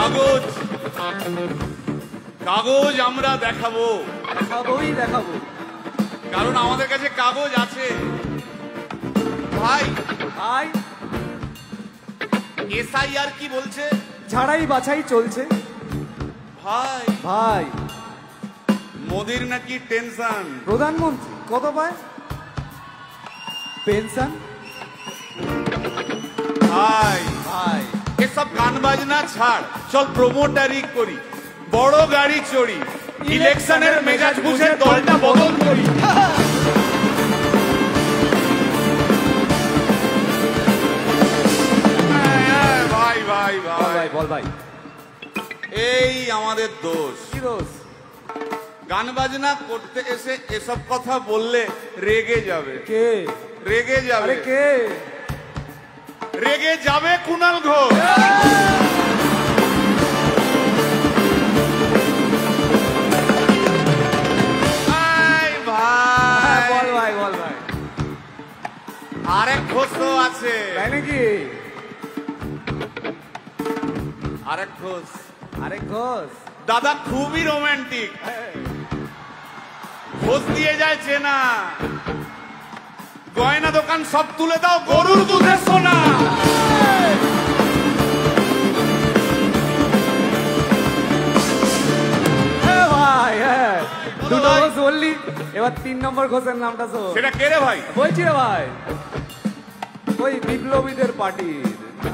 কাগজ কাগজ আমরা দেখাবো, দেখাবো, কারণ আমাদের কাছে কাগজ আছে। ভাই ভাই এসআইআর কি বলছে? ঝাড়াই বাছাই চলছে। ভাই ভাই মোদির নাকি টেনশন। প্রধানমন্ত্রী কত পায় পেনশন? ভাই ভাই এসব গান বাজনা ছাড়, চল প্রমোটারি করি, বড় গাড়ি চড়ি, ইলেকশনের মেজাজ বুঝে দলটা বদল করি। ভাই ভাই ভাই বল ভাই, এই আমাদের দোষ। কি দোষ? গান বাজনা করতে এসে এসব কথা বললে রেগে যাবে। কে রেগে যাবে? আরে কে রেগে যাবে? কুণাল ঘোষ। বল ভাই, বল ভাই। আরেক ঘোষ তো আছে। তাই নাকি? আরেক ঘোষ, আরেক ঘোষ দাদা খুবই রোমান্টিক। ঘোষ দিয়ে যায় চেনা, গয়না দোকান সব তুলে দাও, গরুর দুধের সোনা। ভাই দুটো ঘোষ বললি, এবার 3 নম্বর ঘোষের নামটা তো সেটা কে রে ভাই? বলছি রে ভাই, ওই বিপ্লবীদের পার্টির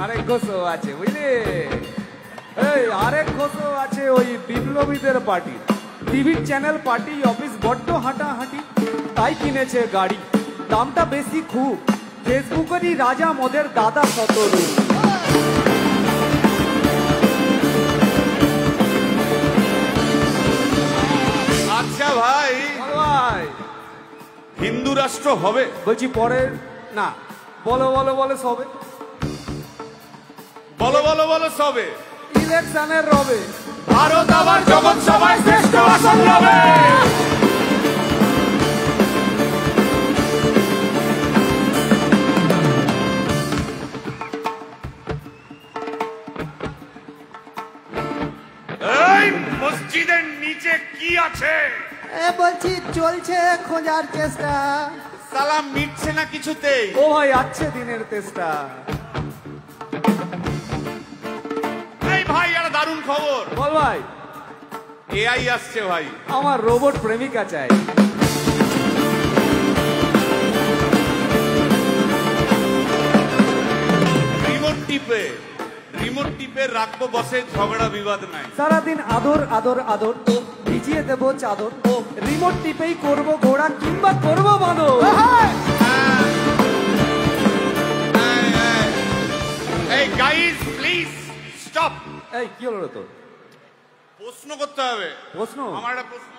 আরেক ঘোষও আছে বুঝলি। এই আরেক ঘোষও আছে ওই বিপ্লবীদের পার্টির। টিভির চ্যানেল, পার্টি অফিস বড্ড হাঁটাহাঁটি, তাই কিনেছে গাড়ি, দামটা বেশি খুব, ফেসবুকেরই রাজা মদের দাদা শতরূপ। আচ্ছা ভাই, ভাই হিন্দু রাষ্ট্র হবে? বলছি পরে না, বলো বলো বলো সবে, বলো বলো বলো সবে। ইলেকশনের রবে ভারত আবার জগৎ সভায় শ্রেষ্ঠ আসন রবে। এই মসজিদের নিচে কি আছে? বলছি চলছে খোঁজার চেষ্টা। সালাম মিটছে না কিছুতেই। ও ভাই আছে দিনের চেষ্টা। এই ভাই একটা দারুণ খবর। বল ভাই। এআই আসছে ভাই। আমার রোবট প্রেমিকা চাই। রিমোট টিপে রাখবো বসে, ঝগড়া বিবাদ নাই। সারাদিন আদর আদর আদর, ভিজিয়ে দেবো চাদর, রিমোট টিপেই করবো ঘোড়া কিংবা করবো বাঁদর। এই গাইস প্লিজ স্টপ। এই কি হলো তোর? প্রশ্ন করতে হবে। প্রশ্ন? আমার একটা প্রশ্ন।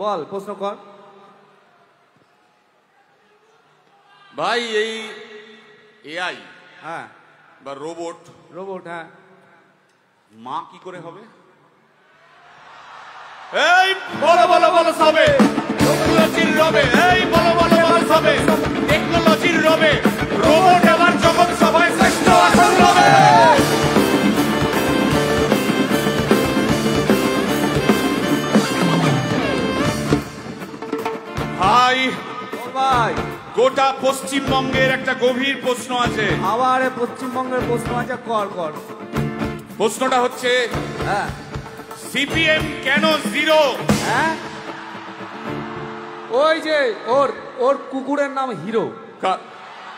বল প্রশ্ন কর ভাই। এই এআই হ্যাঁ বা রোবট, হ্যাঁ, মা কি করে হবে? এই বলো বলো বলো সবে, টেকনোলজির রবে। এই বলো বলো বলো সবে, টেকনোলজির রবে, রোবট এবার জগৎ সভায় শ্রেষ্ঠ আসন রবে। ভাই ভাই গোটা পশ্চিমবঙ্গের একটা গভীর প্রশ্ন আছে। আবার পশ্চিমবঙ্গের প্রশ্ন আছে, কর কর। প্রশ্নটা হচ্ছে, হ্যাঁ সিপিএম কেন জিরো? হ্যাঁ, ওই যে ওর ওর কুকুরের নাম হিরো।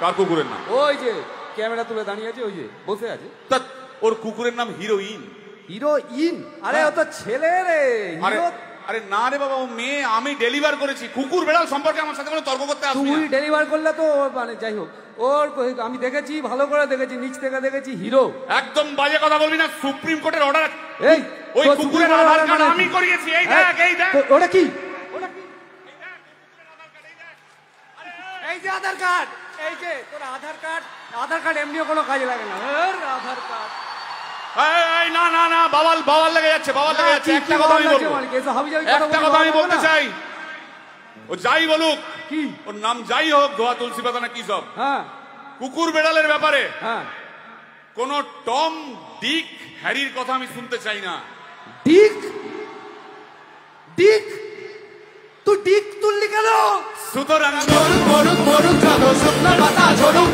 কার কুকুরের নাম? ওই যে ক্যামেরা তুলে দাঁড়িয়ে আছে, ওই যে বসে আছে। তা ওর কুকুরের নাম হিরোইন। হিরোইন? আরে ও তো ছেলে রে। আরে না রে বাবা, ও মেয়ে। আমি ডেলিভার করেছি। কুকুর বেড়াল সম্পর্কে আমার সাথে কোনো তর্ক করতে আসবি না। তুই ডেলিভার করলে তো মানে যাই হোক, ওর আমি দেখেছি, ভালো করে দেখেছি, নিচ থেকে দেখেছি, হিরো। একদম বাজে কথা বলবি না। সুপ্রিম কোর্টের অর্ডার। এই ওই কুকুরের আধার কার্ড আমি করিয়েছি। এই দেখ, এই দেখ। ওটা কি? এই যে আধার কার্ড, এই যে তোর আধার কার্ড। আধার কার্ড এমনিও কোনো কাজে লাগে না। আধার কার্ড। এই না না না, বাবাল বাবাল লেগে যাচ্ছে, বাবাল লেগে যাচ্ছে। একটা কথা আমি বলবো, একটা কথা আমি বলতে চাই। ও যাই বলুক, কি ওর নাম যাই হোক, ধোয়া তুলসী পাতা না কি সব, হ্যাঁ কুকুর বেড়ালের ব্যাপারে হ্যাঁ কোন টম ডিক হ্যারির কথা আমি শুনতে চাই না। ডিক ডিক তুই ডিক তুললি কেন? সুতরাং মরুক মরুক মরুক যত শুকনো পাতা ঝরুক